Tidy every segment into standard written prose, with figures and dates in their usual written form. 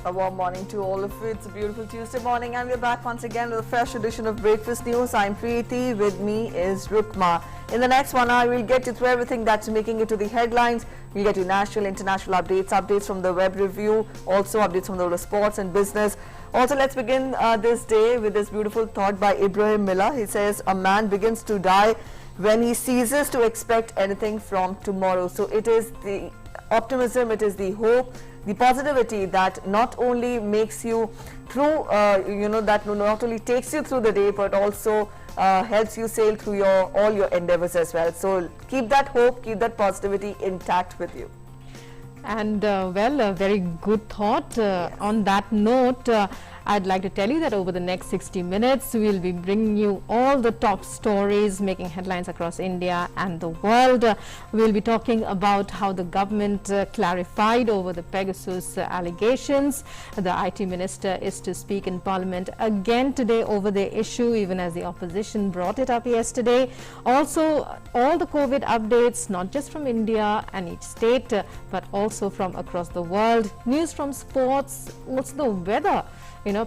A warm morning to all of you. It's a beautiful Tuesday morning and we're back once again with a fresh edition of Breakfast News. I'm Preeti. With me is Rukma. In the next 1 hour, we'll get you through everything that's making it to the headlines. We'll get you national, international updates from the web review, also updates from the world of sports and business. Also, let's begin this day with this beautiful thought by Ibrahim Miller. He says, a man begins to die when he ceases to expect anything from tomorrow. So it is the optimism, it is the hope, the positivity that not only makes you through, that not only takes you through the day, but also helps you sail through all your endeavors as well. So keep that hope, keep that positivity intact with you. And well, a very good thought. Yes. On that note, I'd like to tell you that over the next 60 minutes, we'll be bringing you all the top stories making headlines across India and the world. We'll be talking about how the government clarified over the Pegasus allegations. The IT minister is to speak in Parliament again today over the issue, even as the opposition brought it up yesterday. Also, all the COVID updates, not just from India and each state, but also from across the world. News from sports, also the weather,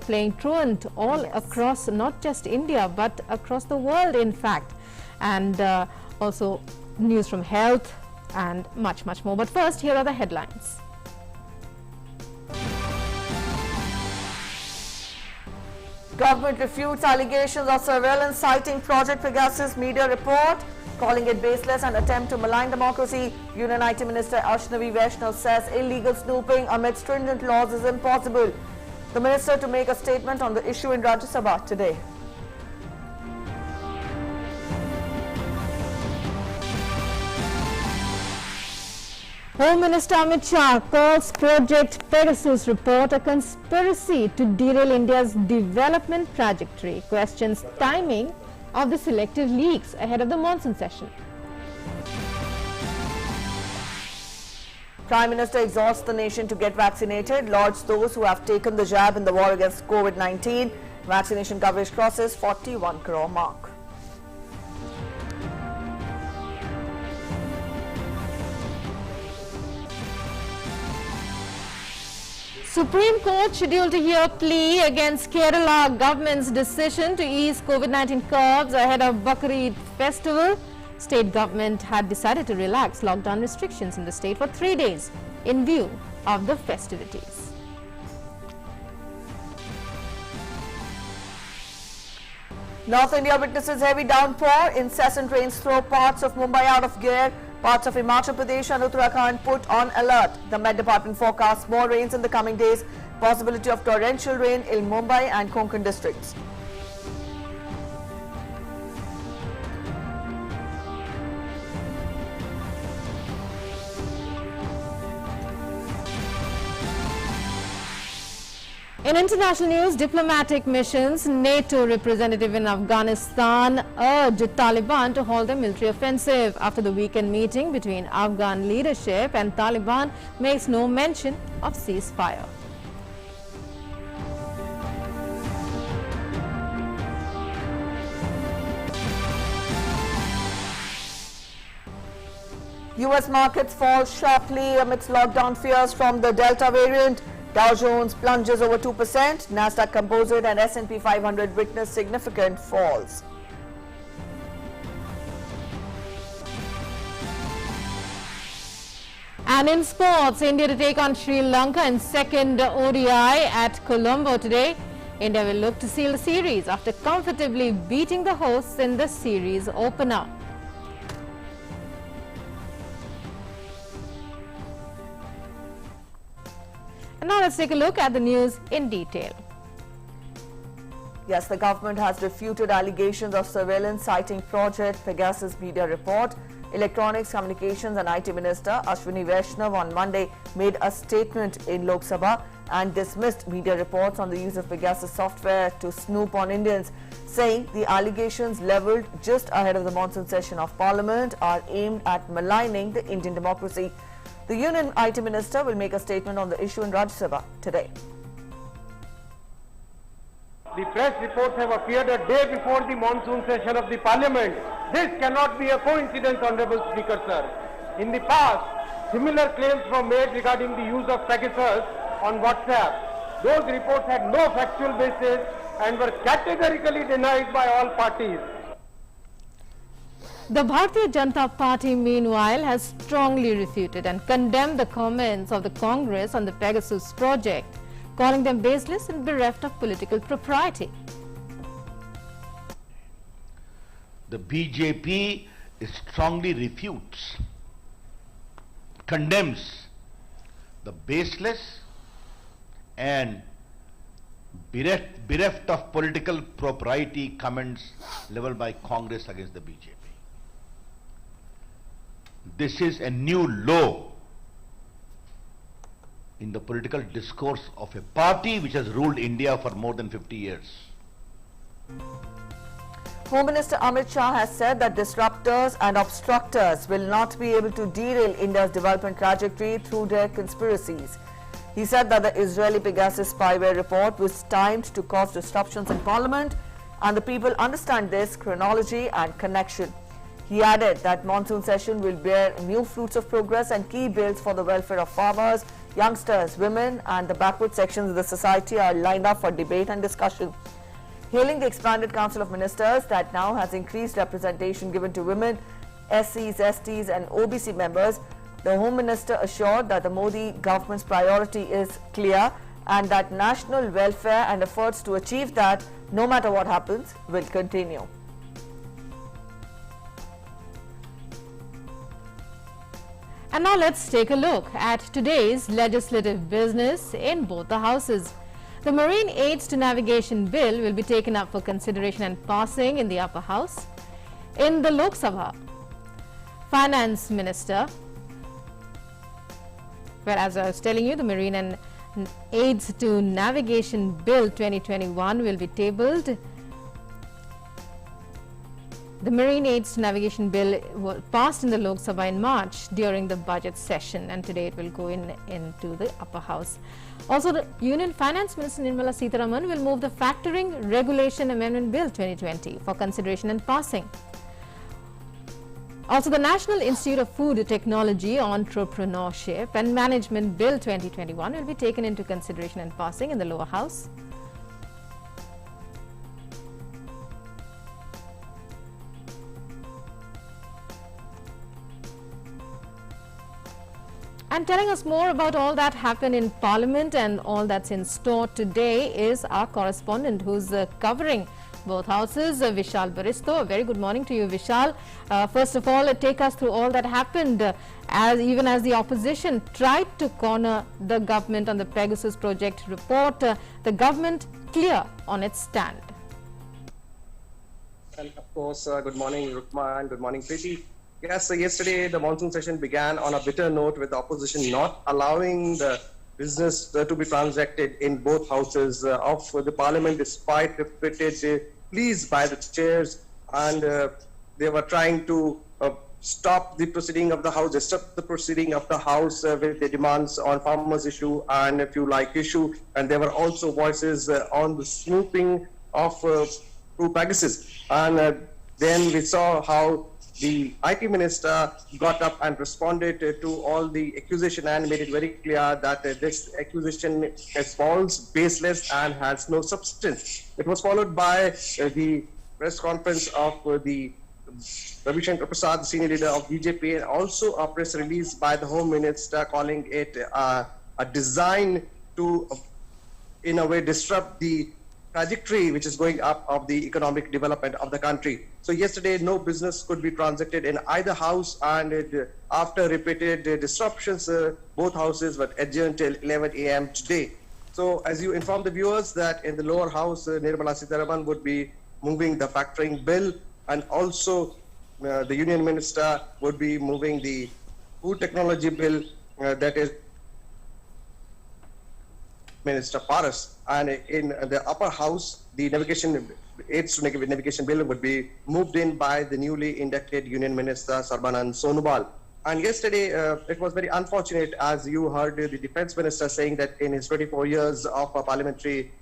playing truant all across not just India but across the world, in fact, and also news from health and much more. But first, here are the headlines. Government refutes allegations of surveillance citing Project Pegasus media report, calling it baseless and attempt to malign democracy. Union IT Minister Vaishnav says illegal snooping amid stringent laws is impossible. The minister to make a statement on the issue in Rajya Sabha today. Home Minister Amir Shah calls Project Pegasus report a conspiracy to derail India's development trajectory, questions timing of the selective leaks ahead of the monsoon session. Prime Minister exhorts the nation to get vaccinated, lauds those who have taken the jab in the war against COVID-19. Vaccination coverage crosses 41 crore mark. Supreme Court scheduled to hear plea against Kerala government's decision to ease COVID-19 curbs ahead of Bakrid festival. State government had decided to relax lockdown restrictions in the state for 3 days in view of the festivities. North India witnesses heavy downpour. Incessant rains throw parts of Mumbai out of gear. Parts of Himachal Pradesh and Uttarakhand put on alert. The Met Department forecasts more rains in the coming days. Possibility of torrential rain in Mumbai and Konkan districts. In international news, diplomatic missions, NATO representative in Afghanistan urged Taliban to halt their military offensive. After the weekend meeting between Afghan leadership and Taliban makes no mention of ceasefire. US markets fall sharply amidst lockdown fears from the Delta variant. Dow Jones plunges over 2%, Nasdaq Composite and S&P 500 witness significant falls. And in sports, India to take on Sri Lanka in second ODI at Colombo today. India will look to seal the series after comfortably beating the hosts in the series opener. And now let's take a look at the news in detail. Yes, the government has refuted allegations of surveillance citing Project Pegasus media report. Electronics, Communications and IT Minister Vaishnav on Monday made a statement in Lok Sabha and dismissed media reports on the use of Pegasus software to snoop on Indians, saying the allegations levelled just ahead of the monsoon session of Parliament are aimed at maligning the Indian democracy. The Union IT Minister will make a statement on the issue in Rajya Sabha today. The press reports have appeared a day before the monsoon session of the Parliament. This cannot be a coincidence, Honourable Speaker, sir. In the past, similar claims were made regarding the use of Pegasus on WhatsApp. Those reports had no factual basis and were categorically denied by all parties. The Bharatiya Janata Party, meanwhile, has strongly refuted and condemned the comments of the Congress on the Pegasus project, calling them baseless and bereft of political propriety. The BJP strongly refutes, condemns the baseless and bereft of political propriety comments leveled by Congress against the BJP. This is a new low in the political discourse of a party which has ruled India for more than 50 years. Home Minister Amir Shah has said that disruptors and obstructors will not be able to derail India's development trajectory through their conspiracies. He said that the Israeli Pegasus spyware report was timed to cause disruptions in Parliament, and the people understand this chronology and connection. He added that monsoon session will bear new fruits of progress and key bills for the welfare of farmers, youngsters, women and the backward sections of the society are lined up for debate and discussion. Hailing the expanded Council of Ministers that now has increased representation given to women, SCs, STs and OBC members, the Home Minister assured that the Modi government's priority is clear and that national welfare and efforts to achieve that, no matter what happens, will continue. And now let's take a look at today's legislative business in both the houses. The Marine Aids to Navigation Bill will be taken up for consideration and passing in the upper house. In the Lok Sabha, Finance Minister, well, as I was telling you, the Marine and Aids to Navigation Bill 2021 will be tabled. The Marine Aids to Navigation Bill was passed in the Lok Sabha in March during the budget session, and today it will go into the upper house. Also, the Union Finance Minister Nirmala Sitharaman will move the Factoring Regulation Amendment Bill 2020 for consideration and passing. Also, the National Institute of Food Technology, Entrepreneurship and Management Bill 2021 will be taken into consideration and passing in the lower house. And telling us more about all that happened in Parliament and all that's in store today is our correspondent who's covering both houses, Vishal Baristo. A very good morning to you, Vishal. First of all, take us through all that happened even as the opposition tried to corner the government on the Pegasus project report. The government clear on its stand. And of course, good morning, Rukma, and good morning, Preeti. Yes, yesterday the monsoon session began on a bitter note with the opposition not allowing the business to be transacted in both houses of the parliament despite repeated pleas by the chairs, and they were trying to stop the proceeding of the house, disrupt the proceeding of the house with the demands on farmers issue and a few like issue, and there were also voices on the snooping of through Pegasus, and then we saw how the IT minister got up and responded to all the accusation and made it very clear that this accusation is false, baseless and has no substance. It was followed by the press conference of the Ravi Shankar Prasad, the senior leader of BJP, and also a press release by the Home Minister calling it a design to, in a way, disrupt the trajectory which is going up of the economic development of the country. So yesterday no business could be transacted in either house, and after repeated disruptions, both houses were adjourned till 11 a.m. today. So as you informed the viewers that in the lower house, Nirmala Sitharaman would be moving the factoring bill, and also the union minister would be moving the food technology bill, that is Minister Paras, and in the upper house, the navigation aids to navigation bill would be moved in by the newly inducted Union Minister Sarbanand Sonowal. And yesterday, it was very unfortunate, as you heard the Defence Minister saying that in his 24 years of parliamentary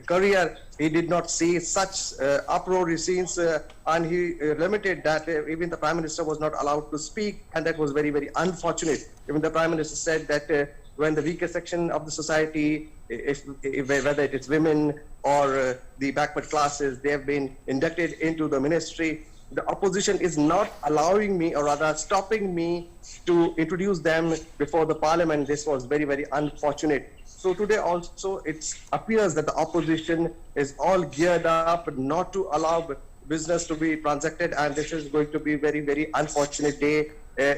career, he did not see such uproarious scenes, and he limited that even the Prime Minister was not allowed to speak, and that was very, very unfortunate. Even the Prime Minister said that when the weaker section of the society, whether it is women or the backward classes, they have been inducted into the ministry. The opposition is not allowing me, or rather stopping me, to introduce them before the parliament. This was very, very unfortunate. So today also it appears that the opposition is all geared up not to allow business to be transacted, and this is going to be very, very unfortunate day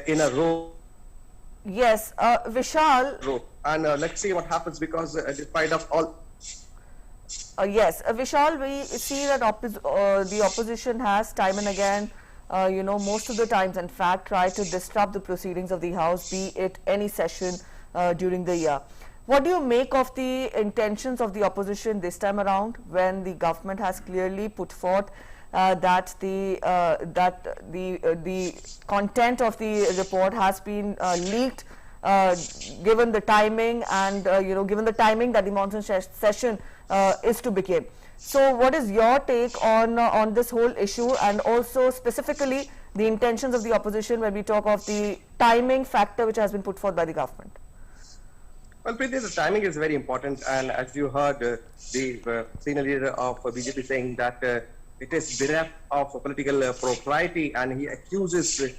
in a row. Yes, Vishal. And let's see what happens, because despite of all. Yes, Vishal, we see that the opposition has time and again, most of the times, in fact, tried to disrupt the proceedings of the House, be it any session during the year. What do you make of the intentions of the opposition this time around, when the government has clearly put forth that the content of the report has been leaked, given the timing, and given the timing that the monsoon session is to begin? So what is your take on this whole issue, and also specifically the intentions of the opposition when we talk of the timing factor which has been put forth by the government? Well, Preeti, the timing is very important, and as you heard the senior leader of BJP saying that it is bereft of political propriety, and he accuses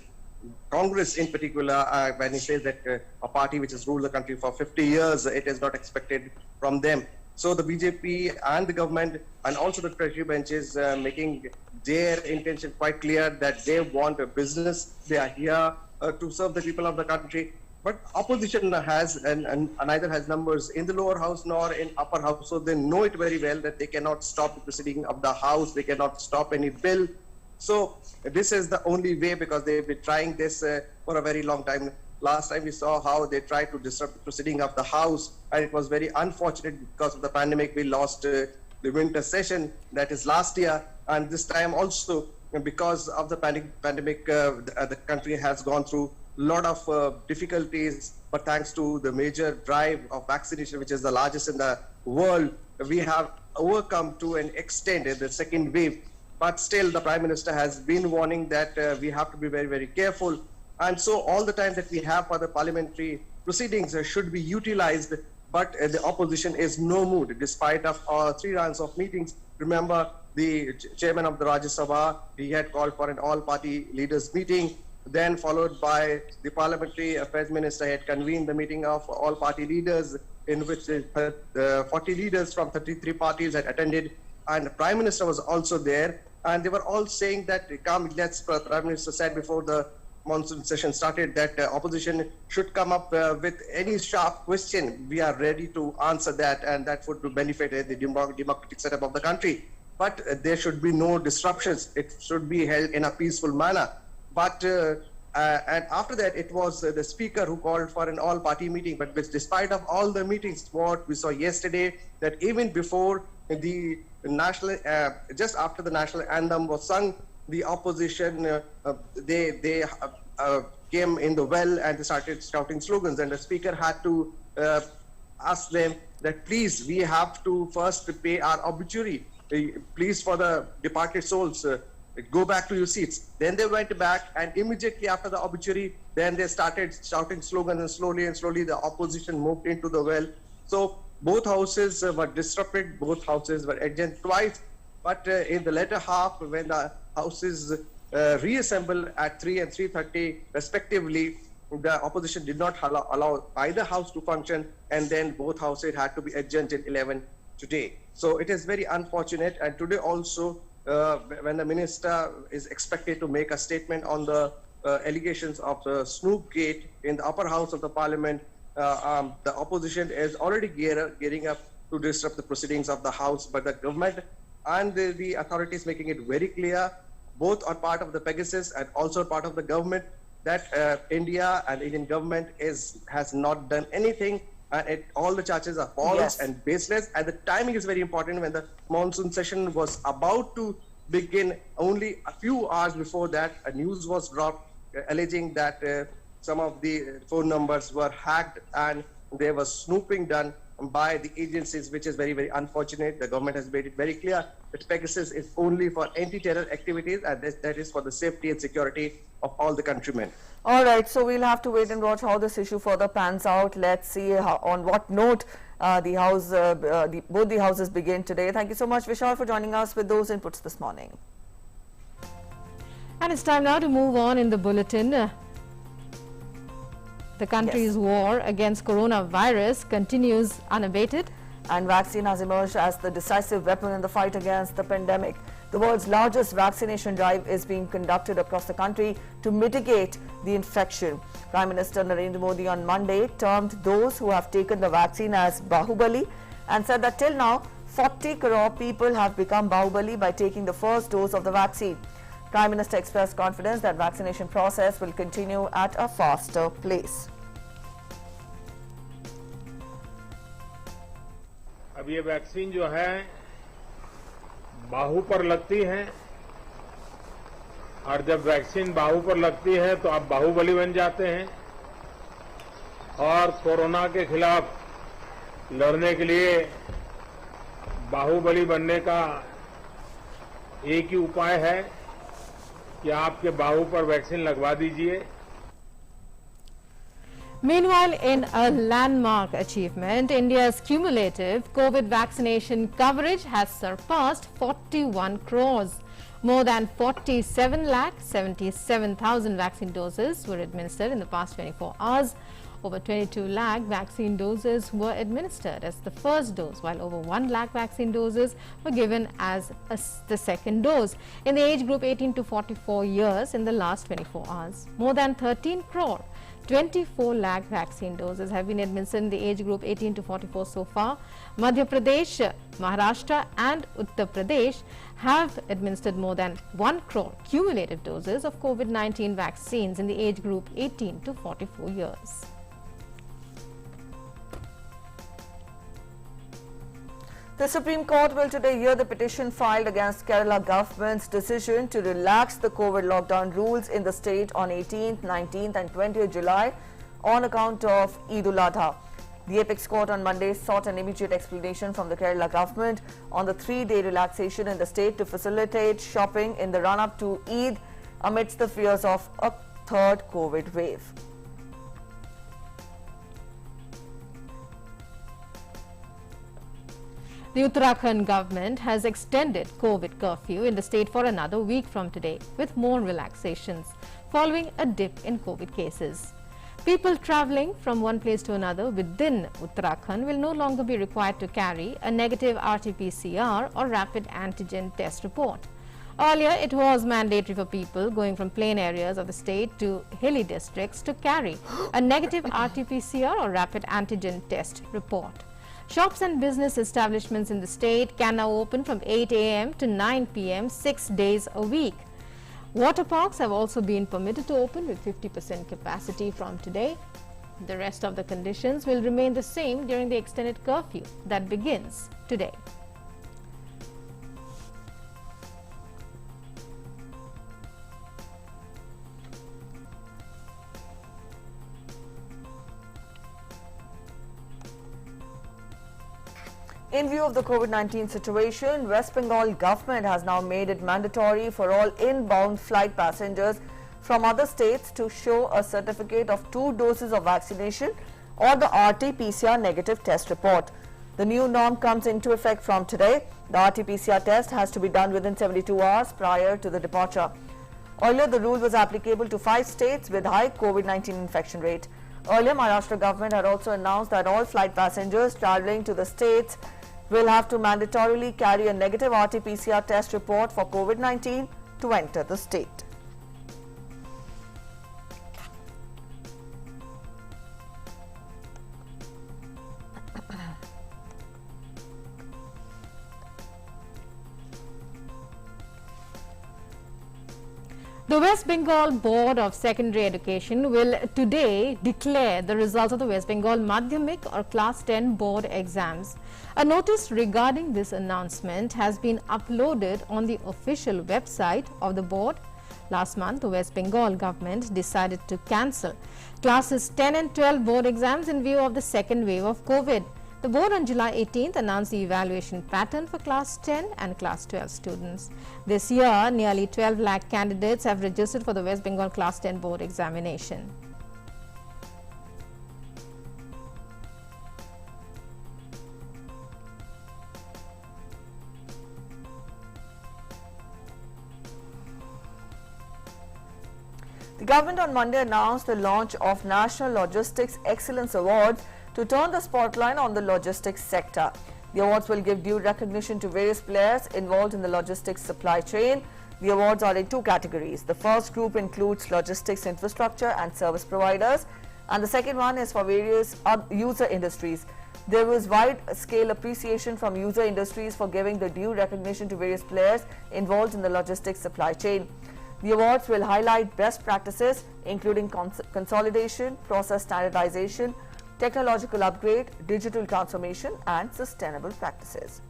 Congress in particular when he says that a party which has ruled the country for 50 years, it is not expected from them. So the BJP and the government and also the treasury benches making their intention quite clear that they want a business. They are here to serve the people of the country. But opposition has and neither has numbers in the lower house nor in upper house, so they know it very well that they cannot stop the proceeding of the house, they cannot stop any bill. So this is the only way, because they've been trying this for a very long time. Last time we saw how they tried to disrupt the proceeding of the house, and it was very unfortunate because of the pandemic. We lost the winter session, that is last year, and this time also because of the pandemic, the country has gone through lot of difficulties, but thanks to the major drive of vaccination, which is the largest in the world, we have overcome to an extent the second wave. But still, the Prime Minister has been warning that we have to be very, very careful. And so all the time that we have for the parliamentary proceedings should be utilized, but the opposition is no mood, despite of 3 rounds of meetings. Remember, the chairman of the Rajya Sabha, he had called for an all-party leaders meeting. Then followed by the Parliamentary Affairs Minister had convened the meeting of all party leaders, in which 40 leaders from 33 parties had attended, and the Prime Minister was also there, and they were all saying that, Prime Minister said before the monsoon session started that opposition should come up with any sharp question. We are ready to answer that, and that would benefit the democratic setup of the country. But there should be no disruptions. It should be held in a peaceful manner. But and after that, it was the speaker who called for an all-party meeting. But despite of all the meetings, what we saw yesterday, that even before the national, just after the national anthem was sung, the opposition they came in the well and they started shouting slogans. And the speaker had to ask them that, please, we have to first pay our obituary. Please, for the departed souls. Go back to your seats. Then they went back, and immediately after the obituary, then they started shouting slogans, and slowly the opposition moved into the well. So both houses were disrupted, both houses were adjourned twice. But in the latter half, when the houses reassembled at 3 and 3:30 respectively, the opposition did not allow either house to function, and then both houses had to be adjourned till 11 today. So it is very unfortunate. And today also, when the minister is expected to make a statement on the allegations of the Snoop Gate in the upper house of the parliament, the opposition is already gearing up to disrupt the proceedings of the house. But the government and the authorities making it very clear, both are part of the Pegasus and also part of the government, that India and Indian government has not done anything. And all the charges are false and baseless. And the timing is very important. When the monsoon session was about to begin, only a few hours before that, a news was dropped alleging that some of the phone numbers were hacked and there was snooping done. by the agencies, which is very, very unfortunate. The government has made it very clear that Pegasus is only for anti-terror activities, and that is for the safety and security of all the countrymen. All right, so we'll have to wait and watch how this issue further pans out. Let's see how, on what note both the houses begin today. Thank you so much, Vishal, for joining us with those inputs this morning. And it's time now to move on in the bulletin. The country's war against coronavirus continues unabated. And vaccine has emerged as the decisive weapon in the fight against the pandemic. The world's largest vaccination drive is being conducted across the country to mitigate the infection. Prime Minister Narendra Modi on Monday termed those who have taken the vaccine as Bhaubali and said that till now 40 crore people have become Bhaubali by taking the first dose of the vaccine. Prime Minister expressed confidence that vaccination process will continue at a faster pace. अब ये vaccine जो है बाहु पर लगती है और जब vaccine बाहु पर लगती है तो आप बाहुबली बन जाते हैं और कोरोना के खिलाफ लड़ने के लिए बाहुबली बनने का एक ही उपाय है कि आपके बाहु पर वैक्सीन लगवा दीजिए. Meanwhile, in a landmark achievement, India's cumulative COVID vaccination coverage has surpassed 41 crores. More than 47,77,000 vaccine doses were administered in the past 24 hours. Over 22 lakh vaccine doses were administered as the first dose, while over 1 lakh vaccine doses were given as the second dose in the age group 18 to 44 years in the last 24 hours. More than 13 crore 24 lakh vaccine doses have been administered in the age group 18 to 44 so far. Madhya Pradesh, Maharashtra and Uttar Pradesh have administered more than 1 crore cumulative doses of COVID-19 vaccines in the age group 18 to 44 years. The Supreme Court will today hear the petition filed against Kerala government's decision to relax the COVID lockdown rules in the state on 18th, 19th and 20th July on account of Eid ul-Adha. The Apex Court on Monday sought an immediate explanation from the Kerala government on the 3-day relaxation in the state to facilitate shopping in the run-up to Eid amidst the fears of a third COVID wave. The Uttarakhand government has extended COVID curfew in the state for another week from today, with more relaxations following a dip in COVID cases. People travelling from one place to another within Uttarakhand will no longer be required to carry a negative RT-PCR or rapid antigen test report. Earlier, it was mandatory for people going from plain areas of the state to hilly districts to carry a negative RT-PCR or rapid antigen test report. Shops and business establishments in the state can now open from 8 a.m. to 9 p.m. 6 days a week. Water parks have also been permitted to open with 50% capacity from today. The rest of the conditions will remain the same during the extended curfew that begins today. In view of the COVID-19 situation, West Bengal government has now made it mandatory for all inbound flight passengers from other states to show a certificate of 2 doses of vaccination or the RT-PCR negative test report. The new norm comes into effect from today. The RT-PCR test has to be done within 72 hours prior to the departure. Earlier, the rule was applicable to 5 states with high COVID-19 infection rate. Earlier, Maharashtra government had also announced that all flight passengers travelling to the states will have to mandatorily carry a negative RT-PCR test report for COVID-19 to enter the state. The West Bengal Board of Secondary Education will today declare the results of the West Bengal Madhyamik or Class 10 board exams. A notice regarding this announcement has been uploaded on the official website of the board. Last month, the West Bengal government decided to cancel classes 10 and 12 board exams in view of the second wave of COVID. The board on July 18th announced the evaluation pattern for Class 10 and Class 12 students. This year, nearly 12 lakh candidates have registered for the West Bengal Class 10 board examination. The government on Monday announced the launch of National Logistics Excellence Awards to turn the spotlight on the logistics sector. The awards will give due recognition to various players involved in the logistics supply chain. The awards are in two categories. The first group includes logistics infrastructure and service providers, and the second one is for various user industries. There was wide-scale appreciation from user industries for giving the due recognition to various players involved in the logistics supply chain. The awards will highlight best practices, including consolidation, process standardization, technological upgrade, digital transformation, and sustainable practices.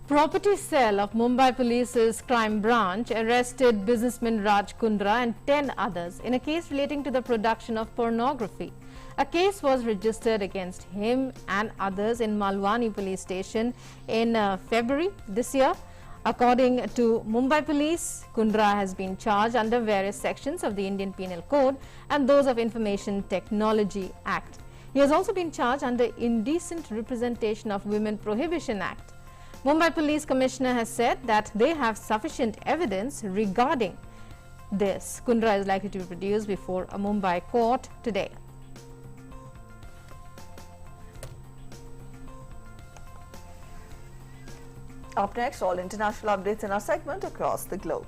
Property cell of Mumbai Police's crime branch arrested businessman Raj Kundra and 10 others in a case relating to the production of pornography. A case was registered against him and others in Malwani police station in February this year. According to Mumbai Police, Kundra has been charged under various sections of the Indian Penal Code and those of Information Technology Act. He has also been charged under Indecent Representation of Women Prohibition Act. Mumbai Police Commissioner has said that they have sufficient evidence regarding this. Kundra is likely to be produced before a Mumbai court today. Up next, all international updates in our segment across the globe.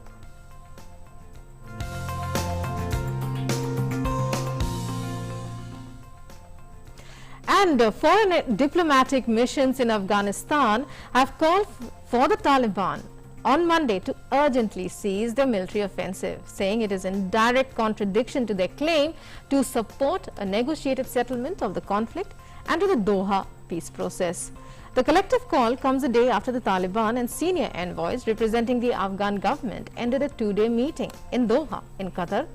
And foreign diplomatic missions in Afghanistan have called for the Taliban on Monday to urgently cease their military offensive, saying it is in direct contradiction to their claim to support a negotiated settlement of the conflict and to the Doha peace process. The collective call comes a day after the Taliban and senior envoys representing the Afghan government ended a two-day meeting in Doha, in Qatar,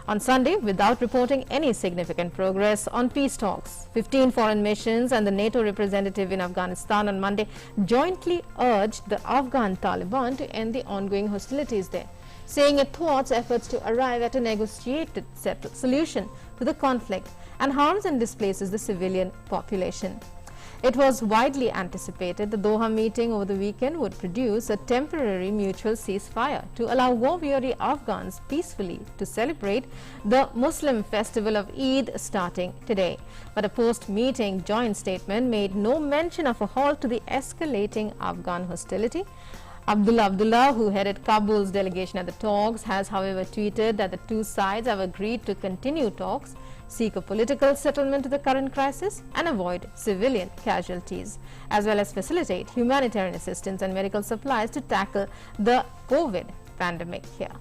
on Sunday without reporting any significant progress on peace talks. 15 foreign missions and the NATO representative in Afghanistan on Monday jointly urged the Afghan Taliban to end the ongoing hostilities there, saying it thwarts efforts to arrive at a negotiated solution to the conflict and harms and displaces the civilian population. It was widely anticipated the Doha meeting over the weekend would produce a temporary mutual ceasefire to allow war-weary Afghans peacefully to celebrate the Muslim festival of Eid starting today. But a post-meeting joint statement made no mention of a halt to the escalating Afghan hostility. Abdullah, who headed Kabul's delegation at the talks, has however tweeted that the two sides have agreed to continue talks, seek a political settlement to the current crisis and avoid civilian casualties, as well as facilitate humanitarian assistance and medical supplies to tackle the COVID pandemic here.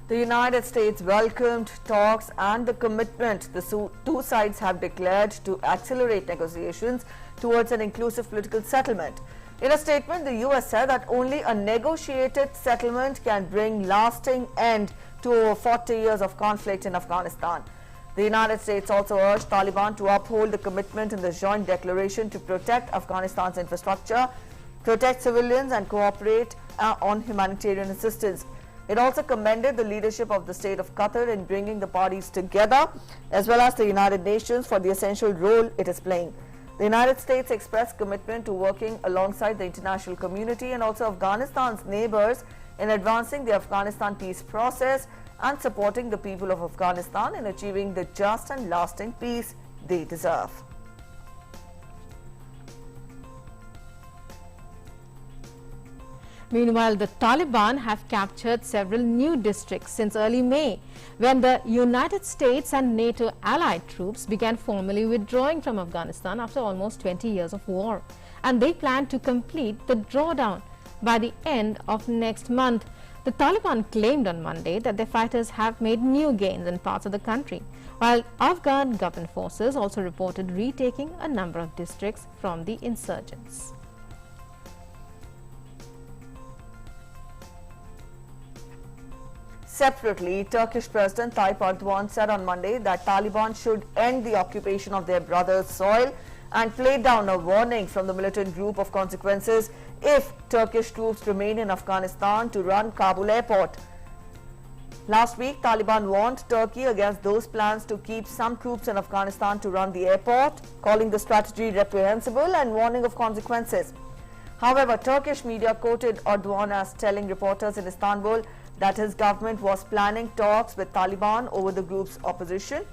The United States welcomed talks and the commitment the two sides have declared to accelerate negotiations towards an inclusive political settlement. In a statement, the U.S. said that only a negotiated settlement can bring lasting end to over 40 years of conflict in Afghanistan. The United States also urged Taliban to uphold the commitment in the joint declaration to protect Afghanistan's infrastructure, protect civilians and cooperate on humanitarian assistance. It also commended the leadership of the state of Qatar in bringing the parties together, as well as the United Nations for the essential role it is playing. The United States expressed commitment to working alongside the international community and also Afghanistan's neighbors in advancing the Afghanistan peace process and supporting the people of Afghanistan in achieving the just and lasting peace they deserve. Meanwhile, the Taliban have captured several new districts since early May, when the United States and NATO allied troops began formally withdrawing from Afghanistan after almost 20 years of war. And they plan to complete the drawdown by the end of next month. The Taliban claimed on Monday that their fighters have made new gains in parts of the country, while Afghan government forces also reported retaking a number of districts from the insurgents. Separately, Turkish President Tayyip Erdogan said on Monday that Taliban should end the occupation of their brother's soil and played down a warning from the militant group of consequences if Turkish troops remain in Afghanistan to run Kabul airport. Last week, Taliban warned Turkey against those plans to keep some troops in Afghanistan to run the airport, calling the strategy reprehensible and warning of consequences. However, Turkish media quoted Erdogan as telling reporters in Istanbul that his government was planning talks with Taliban over the group's opposition.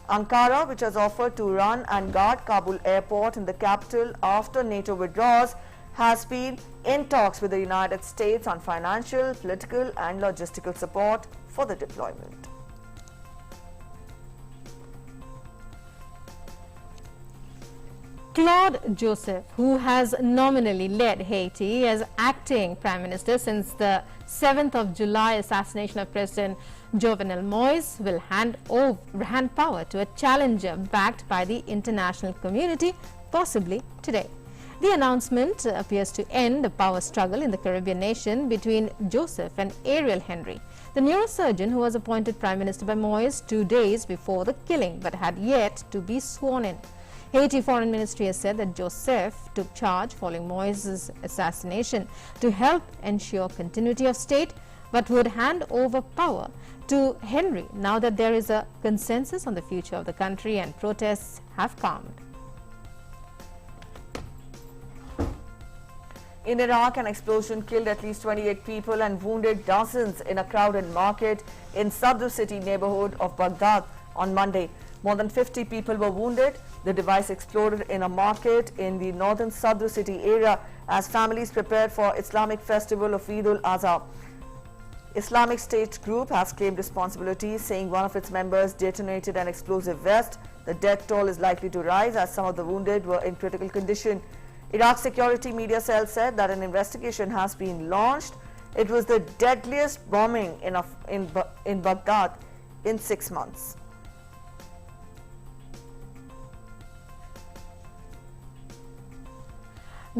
Ankara, which has offered to run and guard Kabul airport in the capital after NATO withdraws, has been in talks with the United States on financial, political and logistical support for the deployment. Claude Joseph, who has nominally led Haiti as acting prime minister since the 7th of July assassination of President Jovenel Moïse, will hand power to a challenger backed by the international community, possibly today. The announcement appears to end the power struggle in the Caribbean nation between Joseph and Ariel Henry, the neurosurgeon who was appointed prime minister by Moïse 2 days before the killing but had yet to be sworn in. Haiti Foreign Ministry has said that Joseph took charge following Moïse's assassination to help ensure continuity of state, but would hand over power to Henry now that there is a consensus on the future of the country and protests have calmed. In Iraq, an explosion killed at least 28 people and wounded dozens in a crowded market in Sadr city neighborhood of Baghdad on Monday. More than 50 people were wounded. The device exploded in a market in the northern Sadr city area as families prepared for Islamic festival of Eid al-Adha. Islamic State group has claimed responsibility, saying one of its members detonated an explosive vest. The death toll is likely to rise as some of the wounded were in critical condition. Iraq's security media cell said that an investigation has been launched. It was the deadliest bombing in Baghdad in 6 months.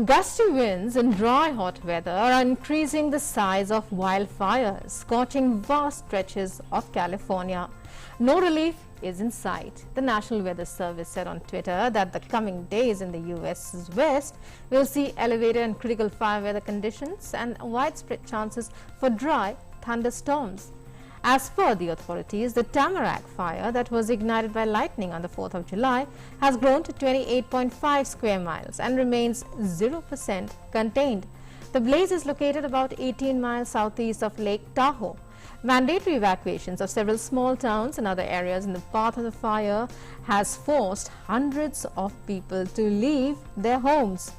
Gusty winds and dry hot weather are increasing the size of wildfires, scorching vast stretches of California. No relief is in sight. The National Weather Service said on Twitter that the coming days in the U.S.'s west will see elevated and critical fire weather conditions and widespread chances for dry thunderstorms. As per the authorities, the Tamarack fire that was ignited by lightning on the 4th of July has grown to 28.5 square miles and remains 0% contained. The blaze is located about 18 miles southeast of Lake Tahoe. Mandatory evacuations of several small towns and other areas in the path of the fire has forced hundreds of people to leave their homes.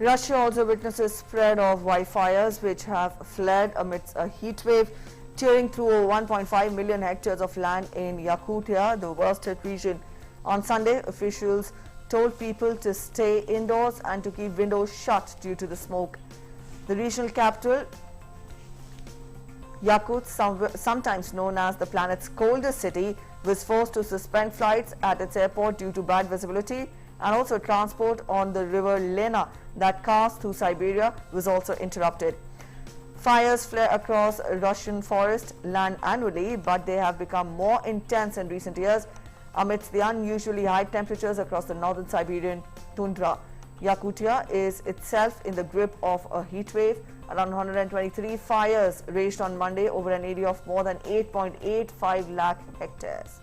Russia also witnesses spread of wildfires which have fled amidst a heat wave, tearing through 1.5 million hectares of land in Yakutia, the worst hit region. On Sunday, officials told people to stay indoors and to keep windows shut due to the smoke. The regional capital, Yakut, sometimes known as the planet's coldest city, was forced to suspend flights at its airport due to bad visibility, and also transport on the river Lena that casts through Siberia was also interrupted. Fires flare across Russian forest land annually, but they have become more intense in recent years amidst the unusually high temperatures across the northern Siberian tundra. Yakutia is itself in the grip of a heat wave. Around 123 fires raged on Monday over an area of more than 8.85 lakh hectares.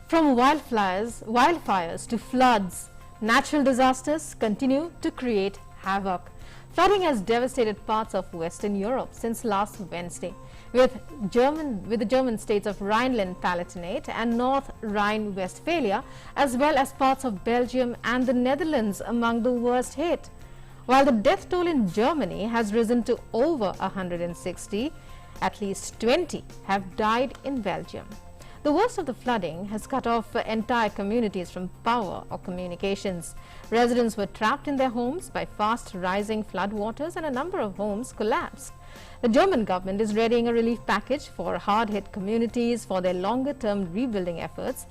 From wildfires to floods, natural disasters continue to create havoc. Flooding has devastated parts of Western Europe since last Wednesday, with the German states of Rhineland-Palatinate and North Rhine-Westphalia, as well as parts of Belgium and the Netherlands among the worst hit. While the death toll in Germany has risen to over 160, at least 20 have died in Belgium. The worst of the flooding has cut off entire communities from power or communications. Residents were trapped in their homes by fast rising floodwaters and a number of homes collapsed. The German government is readying a relief package for hard-hit communities for their longer-term rebuilding efforts,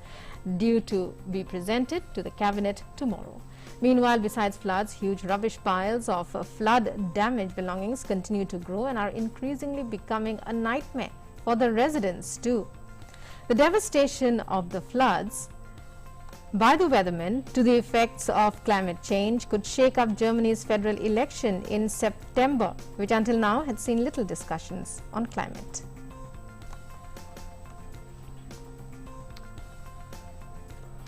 due to be presented to the cabinet tomorrow. Meanwhile, besides floods, huge rubbish piles of flood-damaged belongings continue to grow and are increasingly becoming a nightmare for the residents too. The devastation of the floods by the weathermen to the effects of climate change could shake up Germany's federal election in September, which until now had seen little discussions on climate.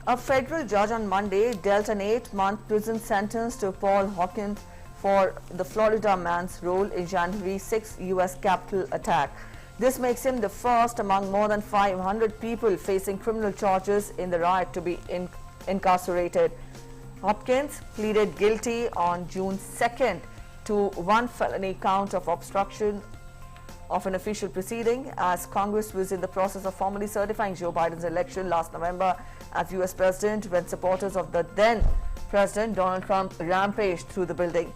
A federal judge on Monday dealt an 8-month prison sentence to Paul Hawkins for the Florida man's role in January 6 U.S. Capitol attack. This makes him the first among more than 500 people facing criminal charges in the riot to be incarcerated. Hopkins pleaded guilty on June 2nd to one felony count of obstruction of an official proceeding as Congress was in the process of formally certifying Joe Biden's election last November as U.S. President when supporters of the then President Donald Trump rampaged through the building.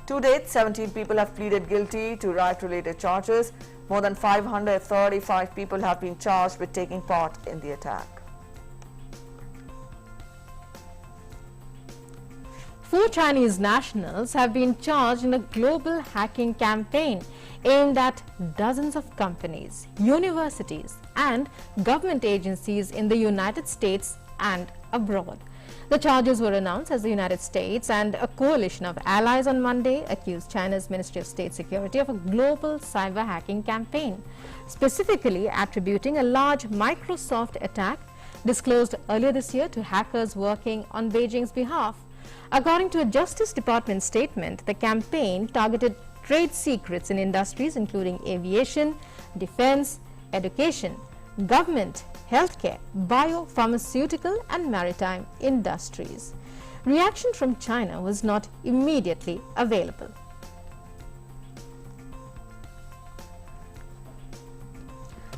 To date, 17 people have pleaded guilty to riot-related charges. More than 535 people have been charged with taking part in the attack. 4 Chinese nationals have been charged in a global hacking campaign aimed at dozens of companies, universities and government agencies in the United States and abroad. The charges were announced as the United States and a coalition of allies on Monday accused China's Ministry of State Security of a global cyber hacking campaign, specifically attributing a large Microsoft attack disclosed earlier this year to hackers working on Beijing's behalf. According to a Justice Department statement, the campaign targeted trade secrets in industries including aviation, defense, education, government, healthcare, biopharmaceutical and maritime industries. Reaction from China was not immediately available.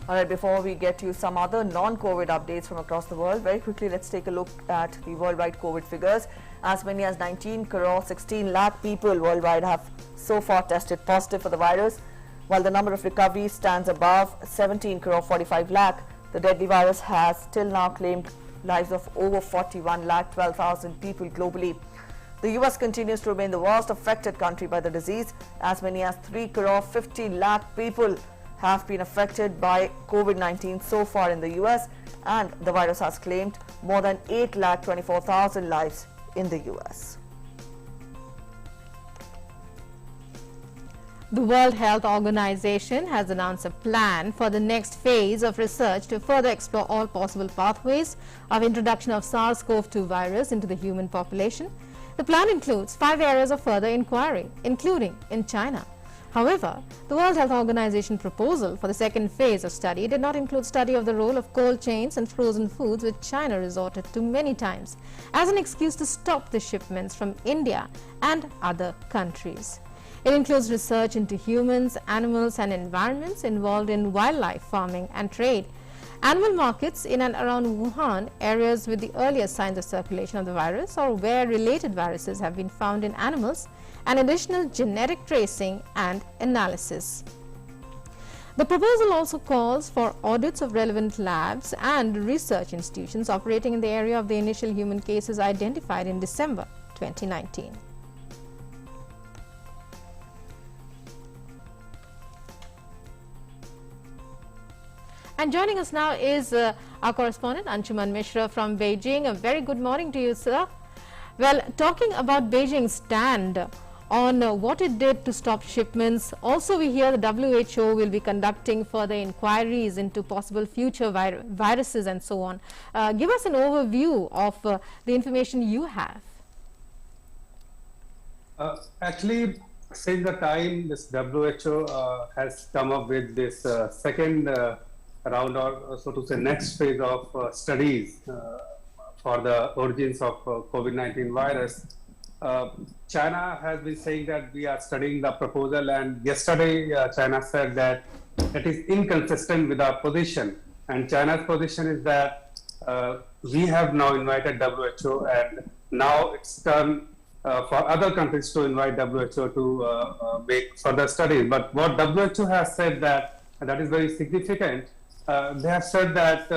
All right, before we get to some other non-COVID updates from across the world, very quickly let's take a look at the worldwide COVID figures. As many as 19 crore 16 lakh people worldwide have so far tested positive for the virus, while the number of recoveries stands above 17 crore 45 lakh. The deadly virus has till now claimed lives of over 41 lakh 12,000 people globally. The US continues to remain the worst affected country by the disease. As many as 3 crore 50 lakh people have been affected by COVID-19 so far in the US, and the virus has claimed more than 8 lakh 24,000 lives in the US. The World Health Organization has announced a plan for the next phase of research to further explore all possible pathways of introduction of SARS-CoV-2 virus into the human population. The plan includes 5 areas of further inquiry, including in China. However, the World Health Organization proposal for the second phase of study did not include study of the role of cold chains and frozen foods, which China resorted to many times as an excuse to stop the shipments from India and other countries. It includes research into humans, animals and environments involved in wildlife farming and trade, animal markets in and around Wuhan, areas with the earliest signs of circulation of the virus or where related viruses have been found in animals, and additional genetic tracing and analysis. The proposal also calls for audits of relevant labs and research institutions operating in the area of the initial human cases identified in December 2019. And joining us now is our correspondent Anshuman Mishra from Beijing. A very good morning to you, sir. Well, talking about Beijing's stand on what it did to stop shipments, also we hear the WHO will be conducting further inquiries into possible future viruses and so on. Give us an overview of the information you have. Actually, since the time this WHO has come up with this second round, or so to say next phase of studies for the origins of COVID-19 virus, China has been saying that we are studying the proposal, and yesterday China said that it is inconsistent with our position, and China's position is that we have now invited WHO, and now it's turn for other countries to invite WHO to make further studies. But what WHO has said that is very significant. They have said that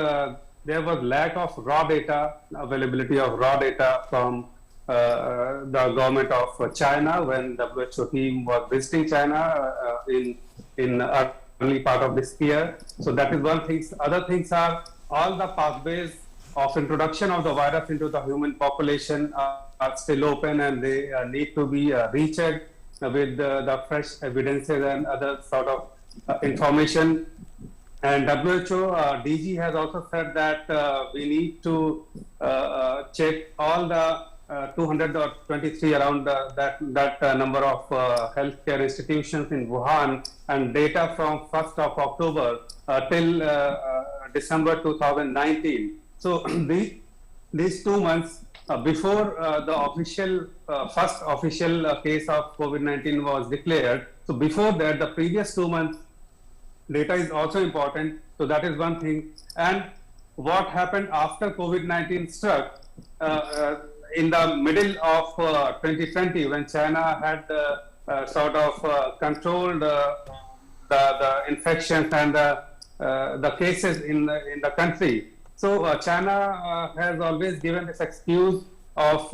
there was lack of raw data, availability of raw data from the government of China when WHO team was visiting China in early part of this year. So that is one thing. Other things are all the pathways of introduction of the virus into the human population are still open, and they need to be rechecked with the fresh evidences and other sort of information. And WHO DG has also said that we need to check all the 223 around that number of healthcare institutions in Wuhan, and data from 1st of October till December 2019. So these 2 months before the official first official case of COVID-19 was declared. So before that, the previous 2 months data is also important. So that is one thing. And what happened after COVID-19 struck in the middle of 2020, when China had sort of controlled the infections and the cases in the country. So China has always given this excuse of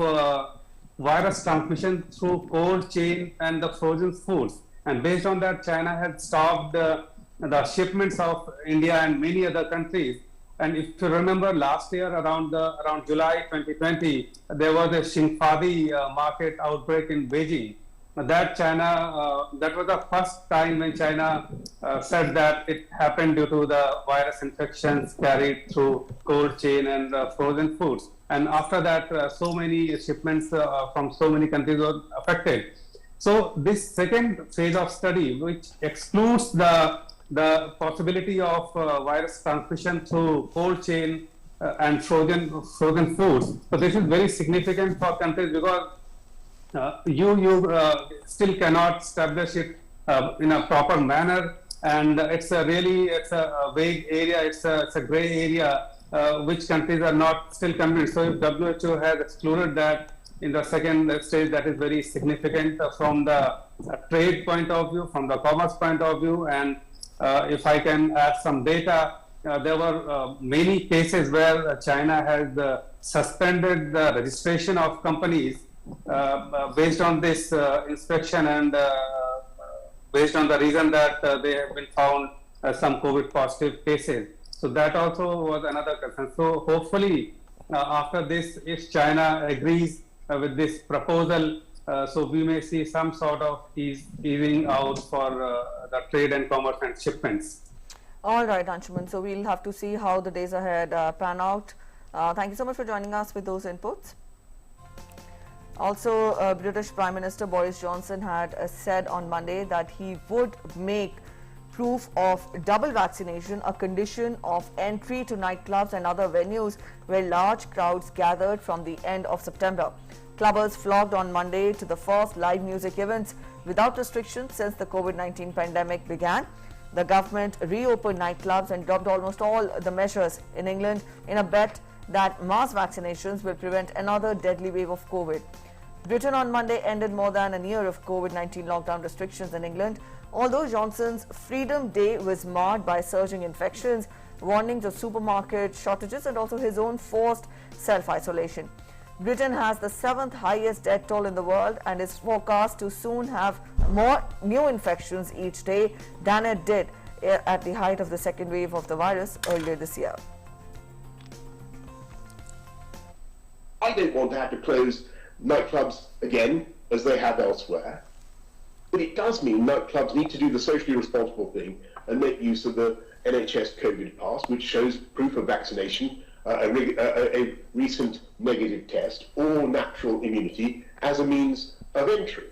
virus transmission through cold chain and the frozen foods. And based on that, China had stopped the shipments of India and many other countries. And if you remember last year around July 2020, there was a Xinfadi market outbreak in Beijing. That that was the first time when China said that it happened due to the virus infections carried through cold chain and frozen foods. And after that, so many shipments from so many countries were affected. So this second phase of study, which excludes the possibility of virus transmission through cold chain and frozen foods. So this is very significant for countries because you still cannot establish it in a proper manner, and it's a vague area. It's a gray area which countries are not still convinced. So if WHO has excluded that in the second stage, that is very significant from the trade point of view, from the commerce point of view. And if I can add some data, there were many cases where China has suspended the registration of companies based on this inspection and based on the reason that they have been found some COVID positive cases. So that also was another concern. So hopefully after this, if China agrees with this proposal, so we may see some sort of easing out for the trade and commerce and shipments. All right, Anshuman. So we'll have to see how the days ahead pan out. Thank you so much for joining us with those inputs. Also, British Prime Minister Boris Johnson had said on Monday that he would make proof of double vaccination a condition of entry to nightclubs and other venues where large crowds gathered from the end of September. Clubbers flocked on Monday to the first live music events without restrictions since the COVID-19 pandemic began. The government reopened nightclubs and dropped almost all the measures in England in a bet that mass vaccinations will prevent another deadly wave of COVID. Britain on Monday ended more than a year of COVID-19 lockdown restrictions in England, although Johnson's Freedom Day was marred by surging infections, warnings of supermarket shortages and also his own forced self-isolation. Britain has the 7th highest death toll in the world and is forecast to soon have more new infections each day than it did at the height of the second wave of the virus earlier this year. I don't want to have to close nightclubs again, as they have elsewhere. But it does mean nightclubs need to do the socially responsible thing and make use of the NHS COVID pass, which shows proof of vaccination, a recent negative test, or natural immunity as a means of entry.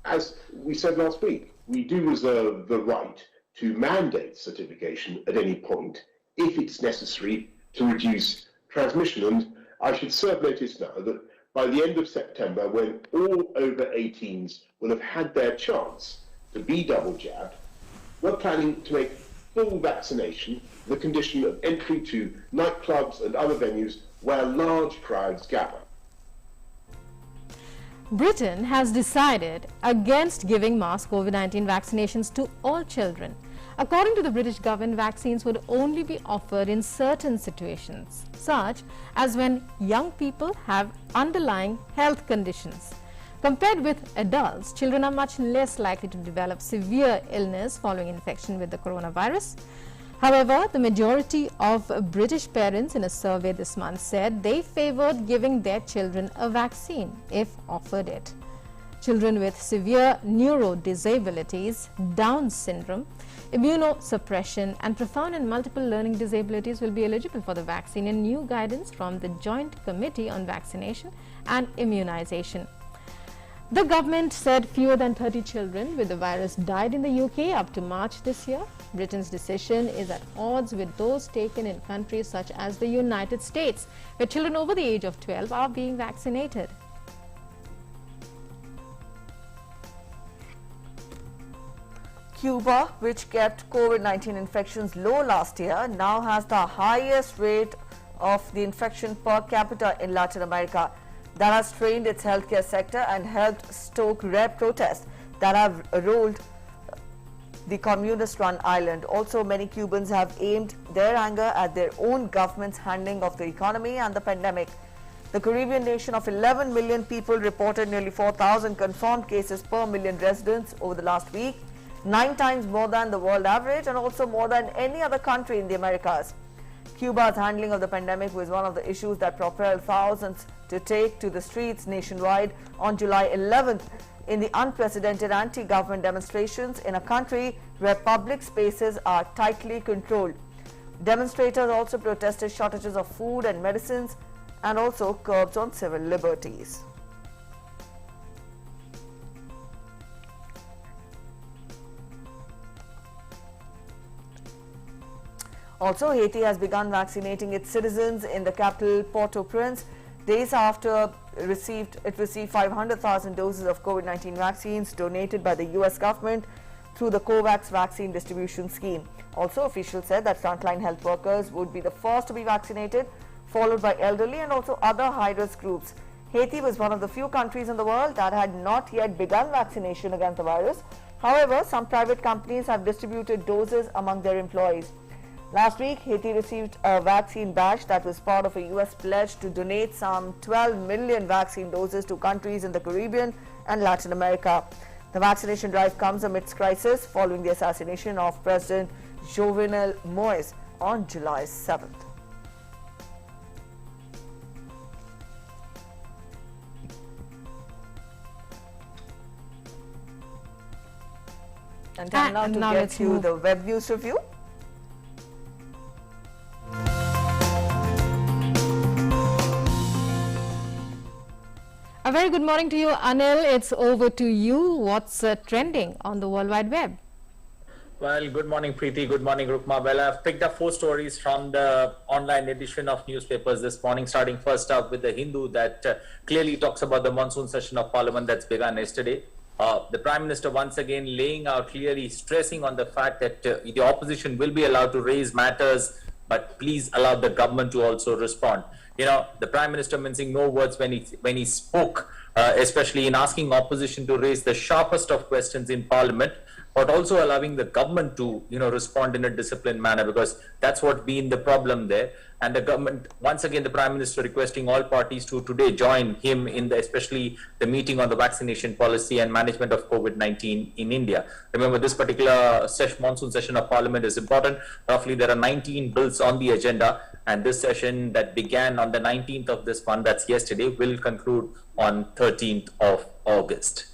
As we said last week, we do reserve the right to mandate certification at any point if it's necessary to reduce transmission. And I should serve notice now that by the end of September, when all over 18s will have had their chance to be double jabbed, we're planning to make full vaccination the condition of entry to nightclubs and other venues where large crowds gather. Britain has decided against giving mass COVID-19 vaccinations to all children. According to the British government, vaccines would only be offered in certain situations, such as when young people have underlying health conditions. Compared with adults, children are much less likely to develop severe illness following infection with the coronavirus. However, the majority of British parents in a survey this month said they favored giving their children a vaccine if offered it. Children with severe neurodisabilities, Down syndrome, immunosuppression and profound and multiple learning disabilities will be eligible for the vaccine in new guidance from the Joint Committee on Vaccination and Immunization. The government said fewer than 30 children with the virus died in the UK up to March this year. Britain's decision is at odds with those taken in countries such as the United States, where children over the age of 12 are being vaccinated. Cuba, which kept COVID-19 infections low last year, now has the highest rate of the infection per capita in Latin America. That has strained its healthcare sector and helped stoke rare protests that have rolled the communist-run island. Also, many Cubans have aimed their anger at their own government's handling of the economy and the pandemic. The Caribbean nation of 11 million people reported nearly 4,000 confirmed cases per million residents over the last week, 9 times more than the world average and also more than any other country in the Americas. Cuba's handling of the pandemic was one of the issues that propelled thousands to take to the streets nationwide on July 11th in the unprecedented anti-government demonstrations in a country where public spaces are tightly controlled. Demonstrators also protested shortages of food and medicines and also curbs on civil liberties. Also, Haiti has begun vaccinating its citizens in the capital Port-au-Prince days after it received 500,000 doses of COVID-19 vaccines donated by the US government through the COVAX vaccine distribution scheme. Also, officials said that frontline health workers would be the first to be vaccinated, followed by elderly and also other high-risk groups. Haiti was one of the few countries in the world that had not yet begun vaccination against the virus. However, some private companies have distributed doses among their employees. Last week, Haiti received a vaccine batch that was part of a US pledge to donate some 12 million vaccine doses to countries in the Caribbean and Latin America. The vaccination drive comes amidst crisis following the assassination of President Jovenel Moise on July 7th. And time now to get you the web news review. A very good morning to you, Anil. It's over to you. What's trending on the World Wide Web? Well, good morning, Preeti. Good morning, Rukma. Well, I've picked up 4 stories from the online edition of newspapers this morning, starting first up with the Hindu that clearly talks about the monsoon session of Parliament that's begun yesterday. The Prime Minister once again laying out clearly, stressing on the fact that the opposition will be allowed to raise matters, but please allow the government to also respond. You know, the Prime Minister mincing no words when he spoke, especially in asking opposition to raise the sharpest of questions in Parliament, but also allowing the government to, respond in a disciplined manner, because that's what been the problem there. And the government, once again, the Prime Minister requesting all parties to today join him in especially the meeting on the vaccination policy and management of COVID-19 in India. Remember, this particular monsoon session of Parliament is important. Roughly, there are 19 bills on the agenda, and this session that began on the 19th of this month, that's yesterday, will conclude on 13th of August.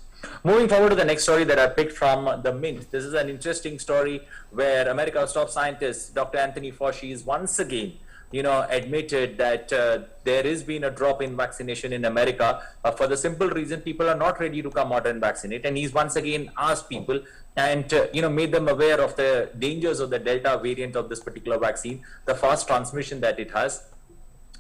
Moving forward to the next story that I picked from the Mint. This is an interesting story where America's top scientist, Dr. Anthony Fauci, is once again admitted that there has been a drop in vaccination in America for the simple reason people are not ready to come out and vaccinate. And he's once again asked people and, made them aware of the dangers of the Delta variant of this particular vaccine, the fast transmission that it has.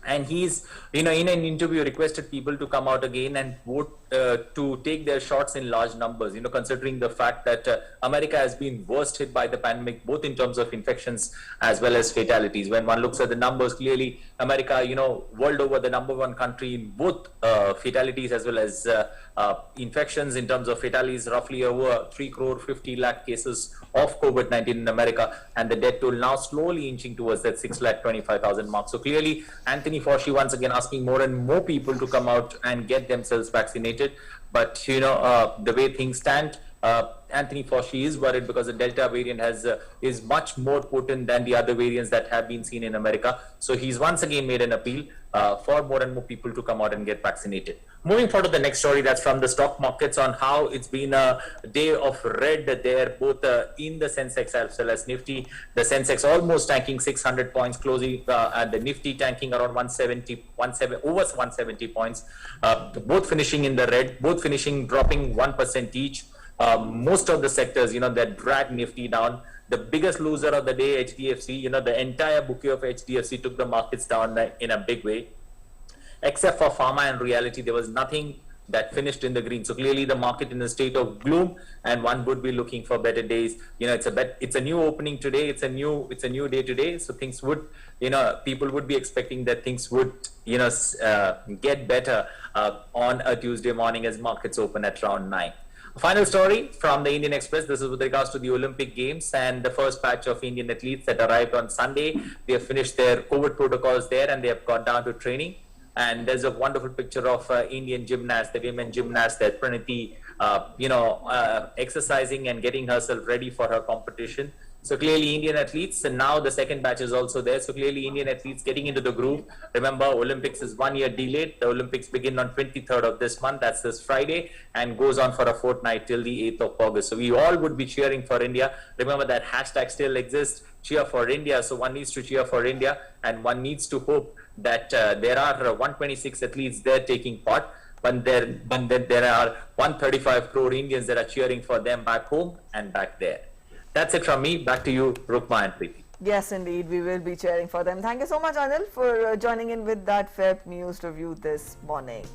And he's, in an interview, requested people to come out again and vote to take their shots in large numbers, considering the fact that America has been worst hit by the pandemic, both in terms of infections as well as fatalities. When one looks at the numbers, clearly America, world over, the #1 country in both fatalities as well as infections. In terms of fatalities, roughly over 3,50,00,000 cases of COVID-19 in America, and the death toll now slowly inching towards that 6,25,000 mark. So clearly, Anthony Fauci once again asking more and more people to come out and get themselves vaccinated. But the way things stand, Anthony Fauci is worried because the Delta variant is much more potent than the other variants that have been seen in America. So he's once again made an appeal for more and more people to come out and get vaccinated. Moving forward to the next story, that's from the stock markets on how it's been a day of red there, both in the Sensex as well as Nifty. The Sensex almost tanking 600 points, closing and the Nifty tanking around 170 points, both finishing in the red, both finishing dropping 1% each. Most of the sectors, that drag Nifty down. The biggest loser of the day, HDFC, the entire bouquet of HDFC took the markets down in a big way. Except for pharma and reality, there was nothing that finished in the green. So clearly the market in a state of gloom, and one would be looking for better days. It's a new opening today. It's a new day today. So things would, people would be expecting that things would, get better on a Tuesday morning as markets open at around 9. Final story from the Indian Express. This is with regards to the Olympic Games and the first batch of Indian athletes that arrived on Sunday. They have finished their COVID protocols there and they have gone down to training. And there's a wonderful picture of Indian gymnast, the women gymnast, that Praniti, exercising and getting herself ready for her competition. So clearly Indian athletes, and now the second batch is also there. So clearly Indian athletes getting into the groove. Remember, Olympics is 1 year delayed. The Olympics begin on 23rd of this month. That's this Friday, and goes on for a fortnight till the 8th of August. So we all would be cheering for India. Remember that hashtag still exists, cheer for India. So one needs to cheer for India, and one needs to hope that there are 126 athletes there taking part. But then there are 135 crore Indians that are cheering for them back home and back there. That's it from me. Back to you, Rukma and Preeti. Yes, indeed, we will be cheering for them. Thank you so much, Anil, for joining in with that Feb News review this morning.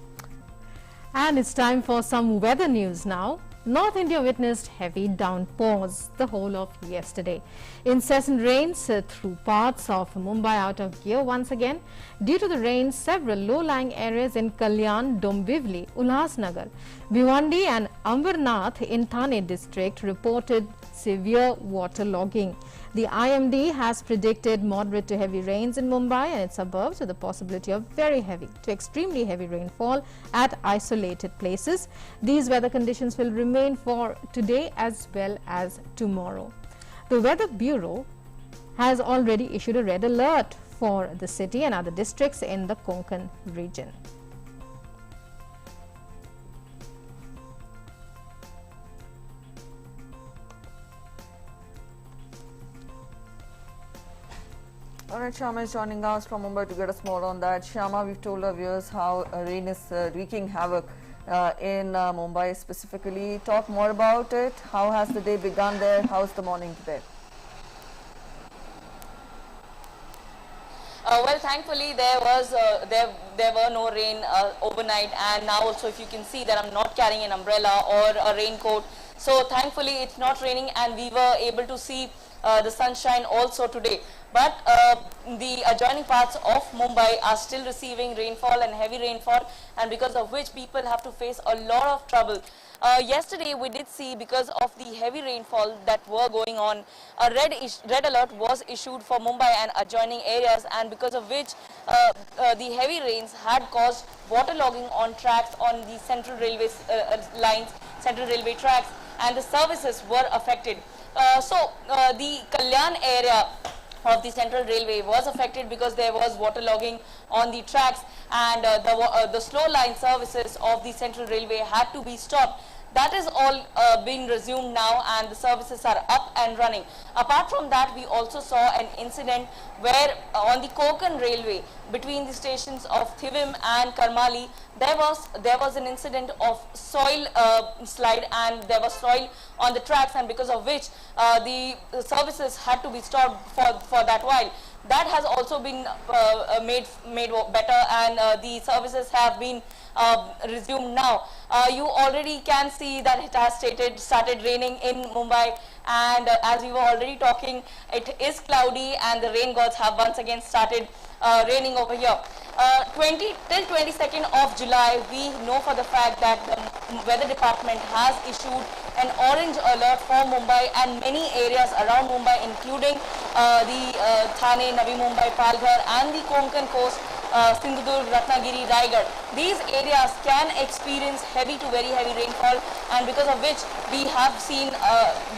And it's time for some weather news now. North India witnessed heavy downpours the whole of yesterday. Incessant rains threw parts of Mumbai out of gear once again. Due to the rain, several low-lying areas in Kalyan, Dombivli, Ulhasnagar, Bhiwandi and Ambernath in Thane district reported severe waterlogging. The IMD has predicted moderate to heavy rains in Mumbai and its suburbs, with the possibility of very heavy to extremely heavy rainfall at isolated places. These weather conditions will remain for today as well as tomorrow. The Weather Bureau has already issued a red alert for the city and other districts in the Konkan region. Alright, Shyama is joining us from Mumbai to get us more on that. Shyama, we've told our viewers how rain is wreaking havoc in Mumbai specifically. Talk more about it. How has the day begun there? How's the morning today? Well, thankfully there were no rain overnight, and now also if you can see that I'm not carrying an umbrella or a raincoat. So thankfully it's not raining, and we were able to see the sunshine also today. But the adjoining parts of Mumbai are still receiving rainfall and heavy rainfall, and because of which people have to face a lot of trouble. Yesterday we did see, because of the heavy rainfall that were going on, a red alert was issued for Mumbai and adjoining areas, and because of which the heavy rains had caused waterlogging on tracks on the central railway lines, central railway tracks, and the services were affected. So the Kalyan area of the central railway was affected because there was waterlogging on the tracks, and the slow line services of the central railway had to be stopped. That is all being resumed now, and the services are up and running. Apart from that, we also saw an incident where on the Konkan railway between the stations of Thivim and Karmali, there was an incident of soil slide, and there was soil on the tracks, and because of which the services had to be stopped for that while. that has also been made better, and the services have been resumed now. You already can see that it has started raining in Mumbai, and as we were already talking, it is cloudy and the rain gods have once again started raining over here. Till 22nd of July, we know for the fact that the weather department has issued an orange alert for Mumbai and many areas around Mumbai, including the Thane, Navi Mumbai, Palghar and the Konkan coast, Sindhudurg, Ratnagiri, Raigad. These areas can experience heavy to very heavy rainfall, and because of which we have seen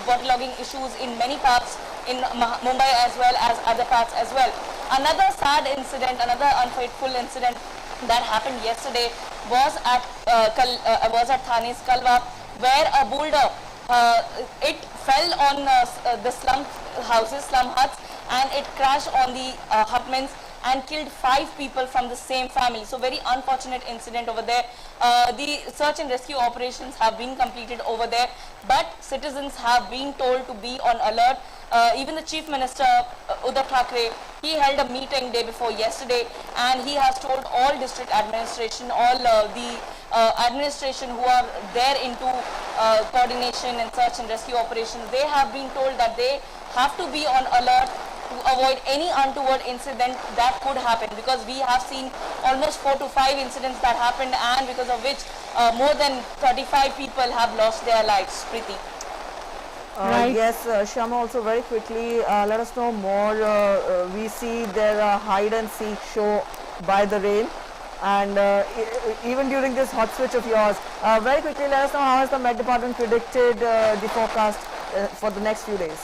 waterlogging issues in many parts in Mumbai as well as other parts as well. Another sad incident, another unfaithful incident that happened yesterday was at Thane's Kalwa, where a boulder it fell on the slum huts, and it crashed on the hutments and killed 5 people from the same family. So very unfortunate incident over there. The search and rescue operations have been completed over there, but citizens have been told to be on alert. Even the Chief Minister Uddhav Thackeray, he held a meeting day before yesterday, and he has told all district administration, all the administration who are there into coordination and search and rescue operations, they have been told that they have to be on alert to avoid any untoward incident that could happen, because we have seen almost 4 to 5 incidents that happened, and because of which more than 35 people have lost their lives. Preeti. Right. Yes, Shama, also very quickly, let us know more. We see there a hide and seek show by the rain, and even during this hot switch of yours, very quickly let us know how has the Met Department predicted the forecast for the next few days.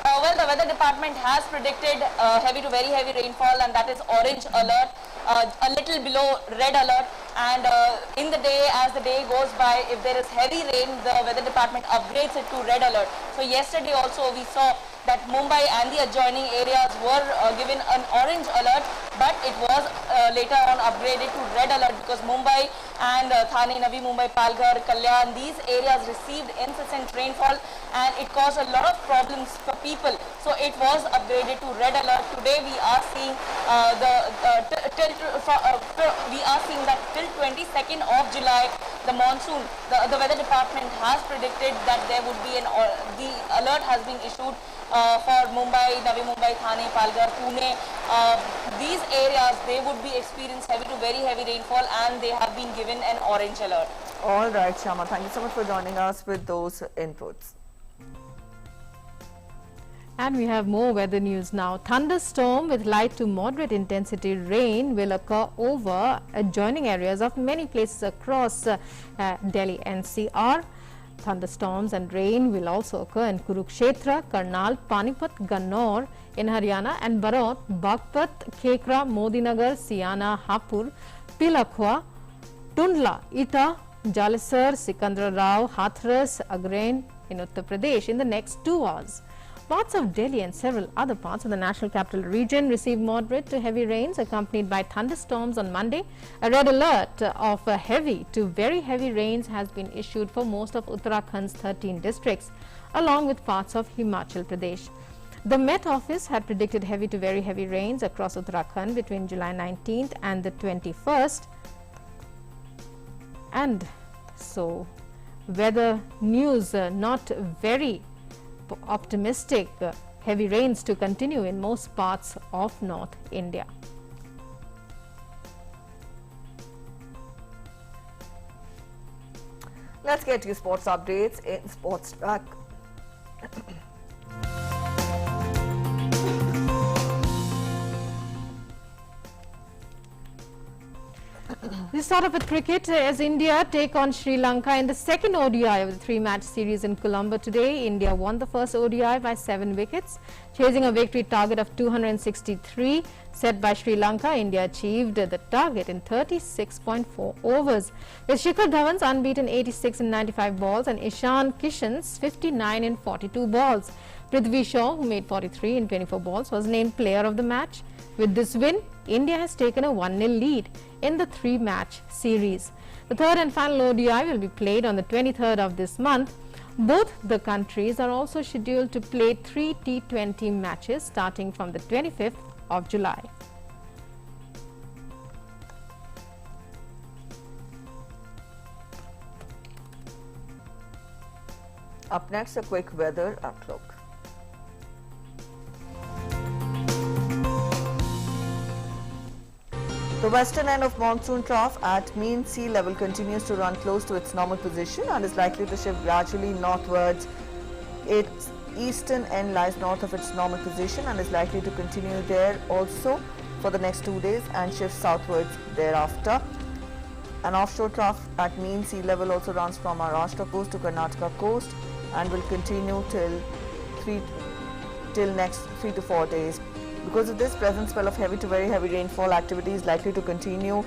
Well, the weather department has predicted heavy to very heavy rainfall, and that is orange alert, a little below red alert. And in the day, as the day goes by, if there is heavy rain, the weather department upgrades it to red alert. So yesterday also we saw that Mumbai and the adjoining areas were given an orange alert, but it was later on upgraded to red alert, because Mumbai and Thane, Navi Mumbai, Palghar, Kalyan, these areas received incessant rainfall, and it caused a lot of problems for people. So it was upgraded to red alert. Today we are seeing that till 22nd of July, the monsoon, the weather department has predicted that there would be the alert has been issued for Mumbai, Navi Mumbai, Thane, Palghar, Pune. These areas, they would be experiencing heavy to very heavy rainfall, and they have been given an orange alert. All right, Shama, thank you so much for joining us with those inputs. And we have more weather news now. Thunderstorm with light to moderate intensity rain will occur over adjoining areas of many places across Delhi NCR. Thunderstorms and rain will also occur in Kurukshetra, Karnal, Panipat, Gannor in Haryana, and Barot, Bagpat, Khekra, Modinagar, Siana, Hapur, Pilakwa, Tundla, Ita, Jalisar, Sikandra Rao, Hathras, Agrain in Uttar Pradesh in the next 2 hours. Parts of Delhi and several other parts of the National Capital Region received moderate to heavy rains accompanied by thunderstorms on Monday. A red alert of heavy to very heavy rains has been issued for most of Uttarakhand's 13 districts, along with parts of Himachal Pradesh. The Met Office had predicted heavy to very heavy rains across Uttarakhand between July 19th and the 21st. And so, weather news not very optimistic. Heavy rains to continue in most parts of North India. Let's get to sports updates in Sports Track. We start off with cricket as India take on Sri Lanka in the second ODI of the 3-match series in Colombo today. India won the first ODI by 7 wickets. Chasing a victory target of 263 set by Sri Lanka, India achieved the target in 36.4 overs. With Shikhar Dhawan's unbeaten 86 in 95 balls and Ishan Kishan's 59 in 42 balls. Prithvi Shaw, who made 43 in 24 balls, was named player of the match. With this win, India has taken a 1-0 lead in the 3-match series. The third and final ODI will be played on the 23rd of this month. Both the countries are also scheduled to play 3 T20 matches starting from the 25th of July. Up next, a quick weather outlook. The western end of monsoon trough at mean sea level continues to run close to its normal position and is likely to shift gradually northwards. Its eastern end lies north of its normal position and is likely to continue there also for the next 2 days and shift southwards thereafter. An offshore trough at mean sea level also runs from Maharashtra coast to Karnataka coast and will continue till next 3 to 4 days. Because of this, present spell of heavy to very heavy rainfall activity is likely to continue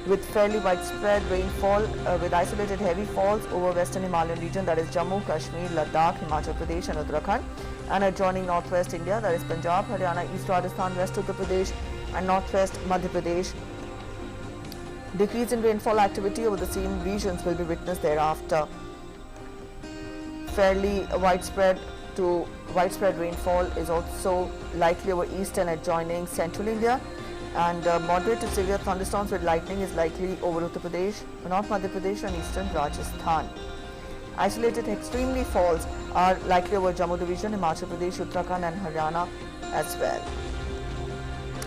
with fairly widespread rainfall with isolated heavy falls over western Himalayan region, that is Jammu, Kashmir, Ladakh, Himachal Pradesh and Uttarakhand, and adjoining northwest India, that is Punjab, Haryana, East Rajasthan, West Uttar Pradesh and northwest Madhya Pradesh. Decrease in rainfall activity over the same regions will be witnessed thereafter. Fairly widespread to widespread rainfall is also likely over east and adjoining central India, and moderate to severe thunderstorms with lightning is likely over Uttar Pradesh, North Madhya Pradesh and eastern Rajasthan. Isolated extremely falls are likely over Jammu division, Himachal Pradesh, Uttarakhand and Haryana as well.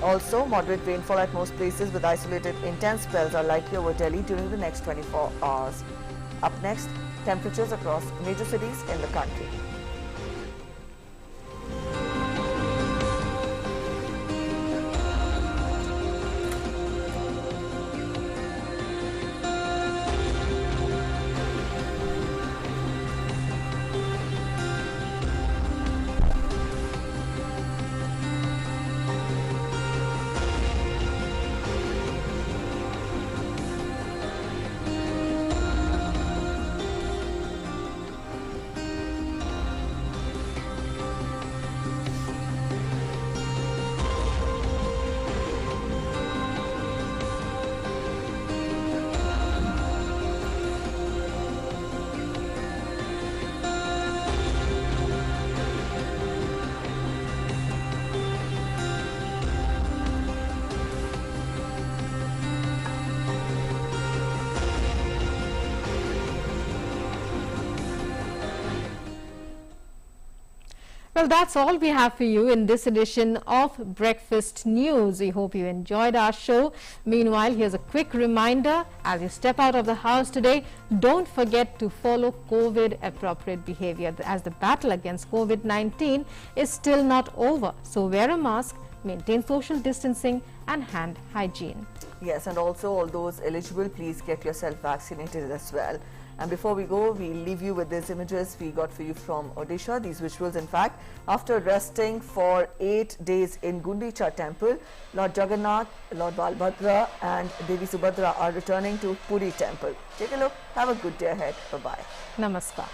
Also, moderate rainfall at most places with isolated intense spells are likely over Delhi during the next 24 hours. Up next, temperatures across major cities in the country. Well, that's all we have for you in this edition of Breakfast News. We hope you enjoyed our show. Meanwhile, here's a quick reminder. As you step out of the house today, don't forget to follow COVID-appropriate behavior, as the battle against COVID-19 is still not over. So wear a mask, maintain social distancing and hand hygiene. Yes, and also all those eligible, please get yourself vaccinated as well. And before we go, we leave you with these images we got for you from Odisha. These visuals, in fact, after resting for 8 days in Gundicha temple, Lord Jagannath, Lord Balbhadra and Devi Subhadra are returning to Puri temple. Take a look. Have a good day ahead. Bye-bye. Namaskar.